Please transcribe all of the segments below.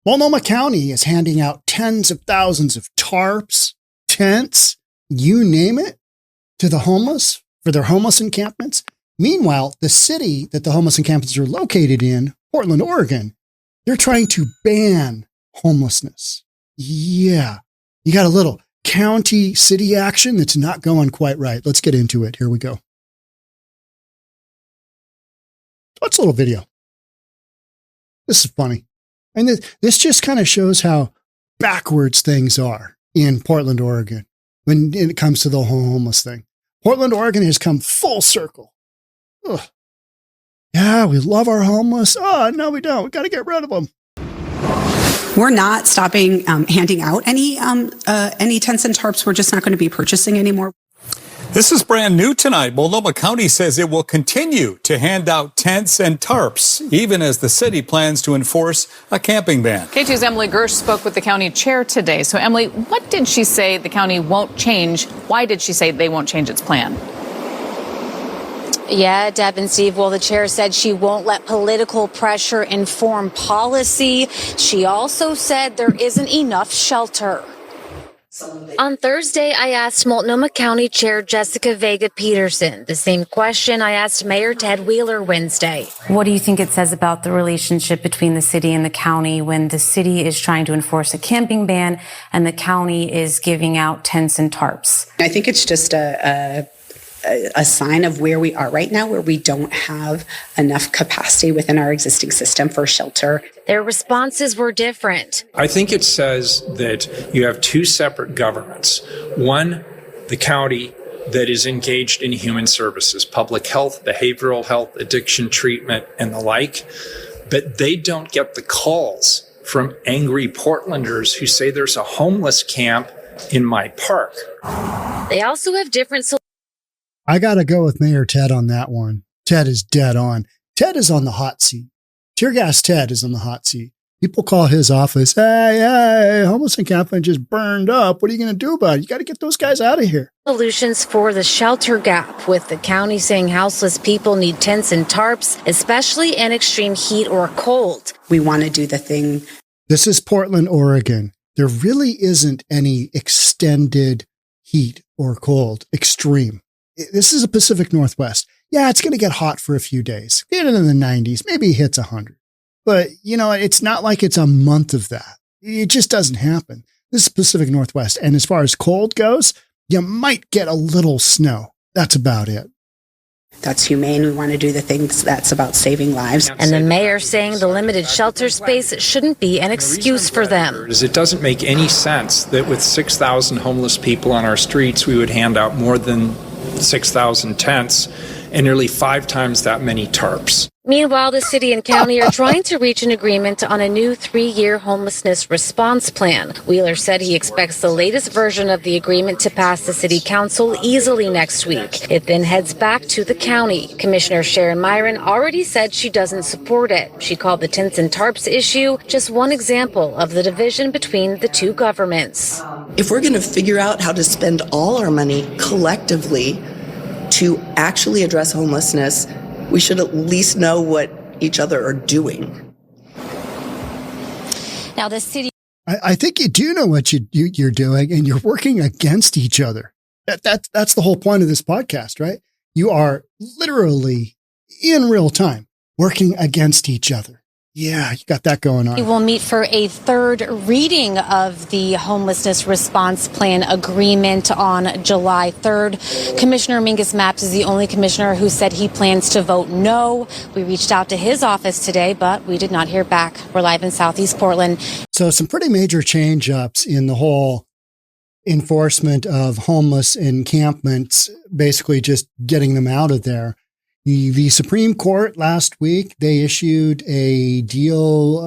Multnomah County is handing out tens of thousands of tarps, tents, you name it, to the homeless for their homeless encampments. Meanwhile, the city that the homeless encampments are located in, Portland, Oregon, they're trying to ban homelessness. Yeah, you got a little county city action that's not going quite right. Let's get into it. Here we go. What's a little video? This is funny. And this just kind of shows how backwards things are in Portland, Oregon, when it comes to the homeless thing. Portland, Oregon has come full circle. Ugh. Yeah, we love our homeless. Oh, no, we don't. We got to get rid of them. We're not stopping handing out any tents and tarps. We're just not going to be purchasing anymore. This is brand new tonight. Multnomah County says it will continue to hand out tents and tarps, even as the city plans to enforce a camping ban. K2's Emily Gersh spoke with the county chair today. So, Emily, what did she say the county won't change? Why did she say they won't change its plan? Yeah, Deb and Steve. Well, the chair said she won't let political pressure inform policy. She also said there isn't enough shelter. On Thursday, I asked Multnomah County Chair Jessica Vega Peterson the same question I asked Mayor Ted Wheeler Wednesday. What do you think it says about the relationship between the city and the county when the city is trying to enforce a camping ban and the county is giving out tents and tarps? I think it's just a sign of where we are right now, where we don't have enough capacity within our existing system for shelter. Their responses were different. I think it says that you have two separate governments. One, the county that is engaged in human services, public health, behavioral health, addiction treatment, and the like, but they don't get the calls from angry Portlanders who say there's a homeless camp in my park. They also have different solutions. I got to go with Mayor Ted on that one. Ted is dead on. Ted is on the hot seat. Tear gas Ted is on the hot seat. People call his office, hey, homeless encampment just burned up. What are you going to do about it? You got to get those guys out of here. Solutions for the shelter gap, with the county saying houseless people need tents and tarps, especially in extreme heat or cold. We want to do the thing. This is Portland, Oregon. There really isn't any extended heat or cold, extreme. This is a Pacific Northwest. Yeah, it's going to get hot for a few days. Get it in the 90s. Maybe it hits 100. But, you know, it's not like it's a month of that. It just doesn't happen. This is Pacific Northwest. And as far as cold goes, you might get a little snow. That's about it. That's humane. We want to do the things that's about saving lives. And the mayor saying the limited shelter space shouldn't be an excuse for them. It doesn't make any sense that with 6,000 homeless people on our streets, we would hand out more than 6,000 tents and nearly 5 times that many tarps. Meanwhile, the city and county are trying to reach an agreement on a new 3-year homelessness response plan. Wheeler said he expects the latest version of the agreement to pass the city council easily next week. It then heads back to the county. Commissioner Sharon Myron already said she doesn't support it. She called the tents and tarps issue just one example of the division between the two governments. If we're going to figure out how to spend all our money collectively to actually address homelessness, we should at least know what each other are doing. Now, the city... I think you do know what you're doing, and you're working against each other. That's the whole point of this podcast, right? You are literally, in real time, working against each other. Yeah, you got that going on. We will meet for a third reading of the homelessness response plan agreement on July 3rd. Commissioner Mingus Mapps is the only commissioner who said he plans to vote no. We reached out to his office today, but we did not hear back. We're live in Southeast Portland. So some pretty major change-ups in the whole enforcement of homeless encampments, basically just getting them out of there. The Supreme Court last week, they issued a deal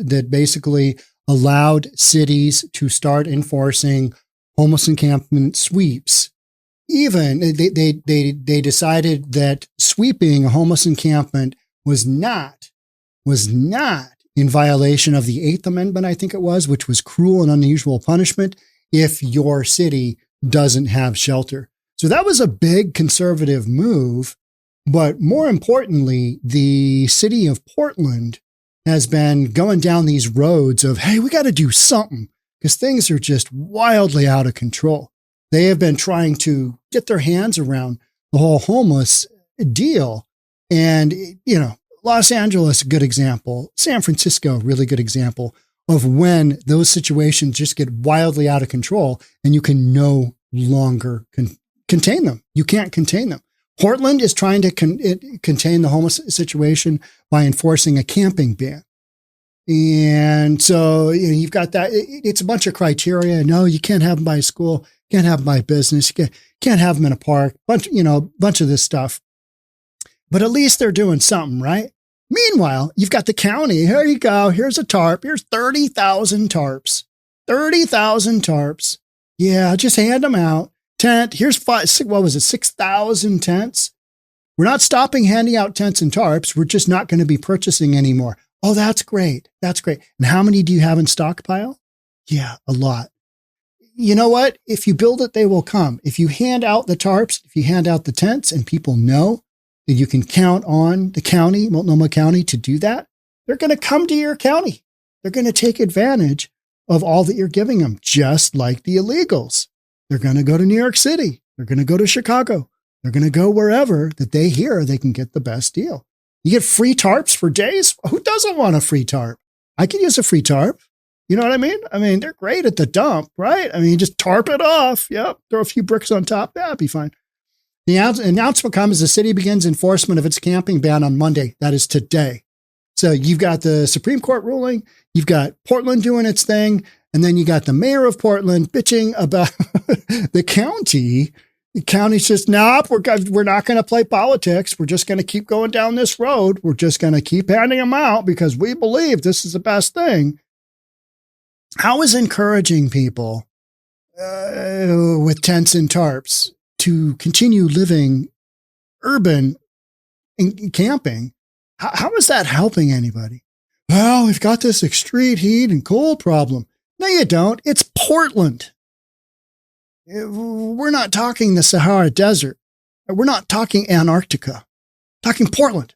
that basically allowed cities to start enforcing homeless encampment sweeps. Even they decided that sweeping a homeless encampment was not in violation of the Eighth Amendment, I think it was, which was cruel and unusual punishment if your city doesn't have shelter. So that was a big conservative move. But more importantly, the city of Portland has been going down these roads of, hey, we got to do something because things are just wildly out of control. They have been trying to get their hands around the whole homeless deal. And, Los Angeles, a good example. San Francisco, really good example of when those situations just get wildly out of control and you can no longer contain them. You can't contain them. Portland is trying to contain the homeless situation by enforcing a camping ban. And so you've got that. It's a bunch of criteria. No, you can't have them by school. Can't have them by business. You can't have them in a park. Bunch of this stuff. But at least they're doing something, right? Meanwhile, you've got the county. Here you go. Here's a tarp. Here's 30,000 tarps. 30,000 tarps. Yeah, just hand them out. Tent. Here's 6,000 tents. We're not stopping handing out tents and tarps. We're just not going to be purchasing anymore. Oh, that's great. That's great. And how many do you have in stockpile? Yeah, a lot. You know what? If you build it, they will come. If you hand out the tarps, if you hand out the tents and people know that you can count on the county, Multnomah County, to do that, they're going to come to your county. They're going to take advantage of all that you're giving them, just like the illegals. They're going to go to New York City. They're going to go to Chicago. They're going to go wherever that they hear they can get the best deal. You get free tarps for days. Who doesn't want a free tarp? I could use a free tarp. You know what I mean? I mean, they're great at the dump, right? I mean, just tarp it off. Yep. Throw a few bricks on top. That'd be fine. The announcement comes as the city begins enforcement of its camping ban on Monday. That is today. So you've got the Supreme Court ruling. You've got Portland doing its thing. And then you got the mayor of Portland bitching about the county. The county's just, nope, we're not going to play politics. We're just going to keep going down this road. We're just going to keep handing them out because we believe this is the best thing. How is encouraging people with tents and tarps to continue living urban and camping? How is that helping anybody? Well, we've got this extreme heat and cold problem. No, you don't. It's Portland. We're not talking the Sahara Desert. We're not talking Antarctica. We're talking Portland.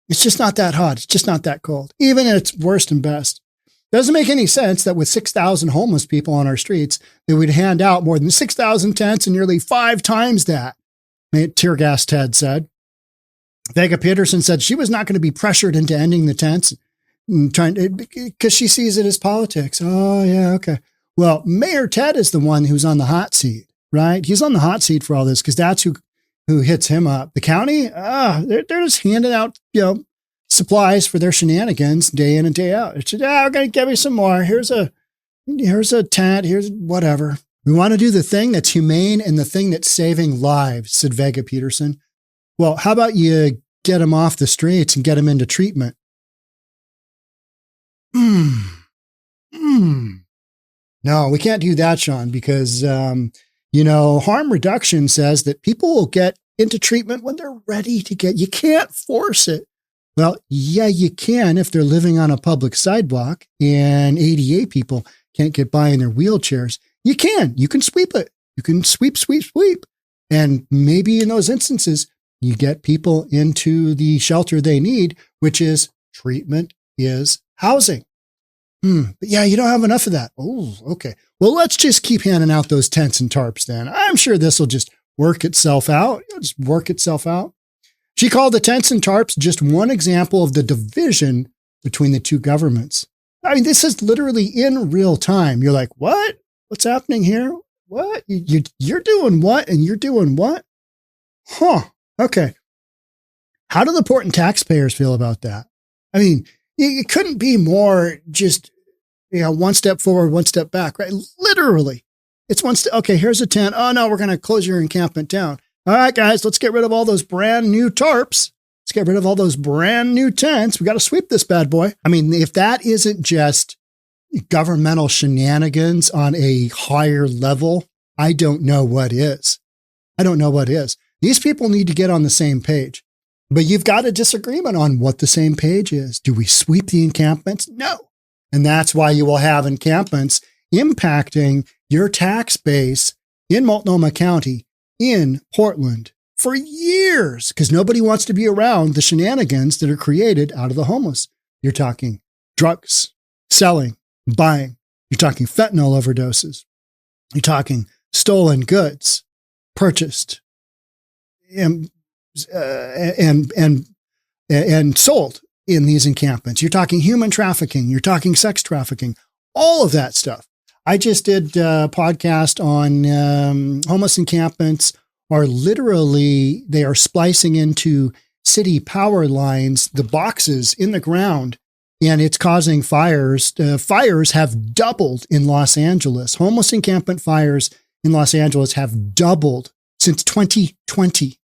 It's just not that hot. It's just not that cold, even at its worst and best. Doesn't make any sense that with 6,000 homeless people on our streets, they would hand out more than 6,000 tents and nearly 5 times that, Tear Gas Ted said. Vega Peterson said she was not going to be pressured into ending the tents because she sees it as politics. Oh, yeah, okay. Well, Mayor Ted is the one who's on the hot seat, right? He's on the hot seat for all this because that's who hits him up. The county, they're just handing out, supplies for their shenanigans day in and day out. It's just, we're going to give you some more. Here's a tent. Here's whatever. We want to do the thing that's humane and the thing that's saving lives, said Vega Peterson. Well, how about you get them off the streets and get them into treatment? No, we can't do that, Sean, because, harm reduction says that people will get into treatment when they're ready to you can't force it. Well, yeah, you can if they're living on a public sidewalk and ADA people can't get by in their wheelchairs. You can sweep it. You can sweep. And maybe in those instances, you get people into the shelter they need, which is treatment is housing. But yeah, you don't have enough of that. Oh, okay. Well, let's just keep handing out those tents and tarps then. I'm sure this will just work itself out. It'll just work itself out. She called the tents and tarps just one example of the division between the two governments. I mean, this is literally in real time. You're like, what? What's happening here? What? You're doing what? And you're doing what? Huh. Okay. How do the Portland taxpayers feel about that? I mean, it couldn't be more just, one step forward, one step back, right? Literally. It's one step. Okay, here's a tent. Oh, no, we're going to close your encampment down. All right, guys, let's get rid of all those brand new tarps. Let's get rid of all those brand new tents. We got to sweep this bad boy. I mean, if that isn't just governmental shenanigans on a higher level, I don't know what is. These people need to get on the same page. But you've got a disagreement on what the same page is. Do we sweep the encampments? No. And that's why you will have encampments impacting your tax base in Multnomah County, in Portland, for years, because nobody wants to be around the shenanigans that are created out of the homeless. You're talking drugs, selling, buying. You're talking fentanyl overdoses. You're talking stolen goods purchased and sold in these encampments. You're talking human trafficking. You're talking sex trafficking. All of that stuff. I just did a podcast on homeless encampments are literally, they are splicing into city power lines, the boxes in the ground, and it's causing fires. Fires have doubled in Los Angeles. Homeless encampment fires in Los Angeles have doubled since 2020.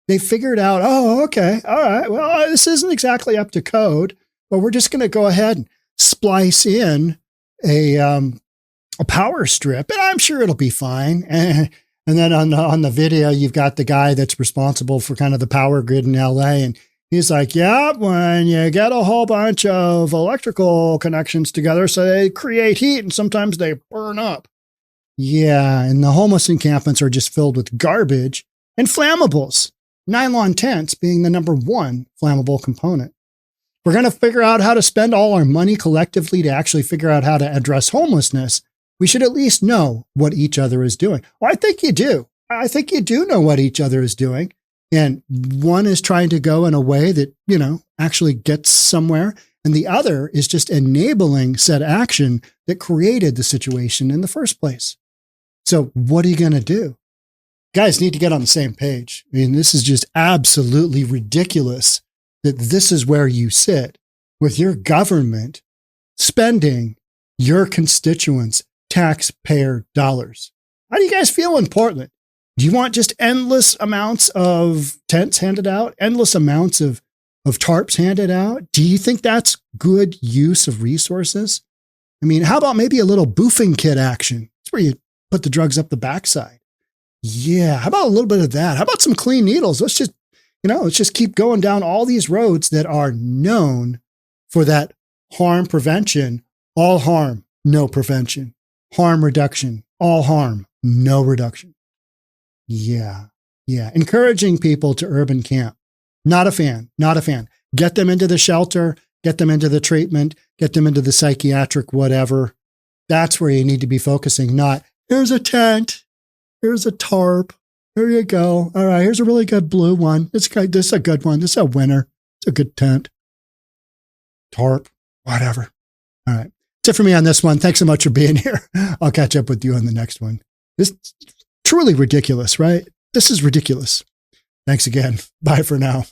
They figured out, oh, okay, all right, well, this isn't exactly up to code, but we're just going to go ahead and splice in a power strip, and I'm sure it'll be fine. And then on the video, you've got the guy that's responsible for kind of the power grid in LA. And he's like, yeah, when you get a whole bunch of electrical connections together, so they create heat and sometimes they burn up. Yeah. And the homeless encampments are just filled with garbage and flammables. Nylon tents being the number one flammable component. We're going to figure out how to spend all our money collectively to actually figure out how to address homelessness. We should at least know what each other is doing. Well, I think you do. I think you do know what each other is doing. And one is trying to go in a way that, actually gets somewhere. And the other is just enabling said action that created the situation in the first place. So what are you going to do? Guys need to get on the same page. I mean, this is just absolutely ridiculous that this is where you sit with your government spending your constituents' taxpayer dollars. How do you guys feel in Portland? Do you want just endless amounts of tents handed out? Endless amounts of tarps handed out? Do you think that's good use of resources? I mean, how about maybe a little boofing kit action? It's where you put the drugs up the backside. Yeah. How about a little bit of that? How about some clean needles? Let's just keep going down all these roads that are known for that harm prevention, all harm, no prevention. Harm reduction, all harm, no reduction. Yeah. Encouraging people to urban camp. Not a fan. Get them into the shelter, get them into the treatment, get them into the psychiatric whatever. That's where you need to be focusing, not, here's a tent, here's a tarp, here you go. All right, here's a really good blue one. This is a good one. This is a winner. It's a good tent. Tarp, whatever. All right. That's it for me on this one. Thanks so much for being here. I'll catch up with you on the next one. This is truly ridiculous, right? This is ridiculous. Thanks again. Bye for now.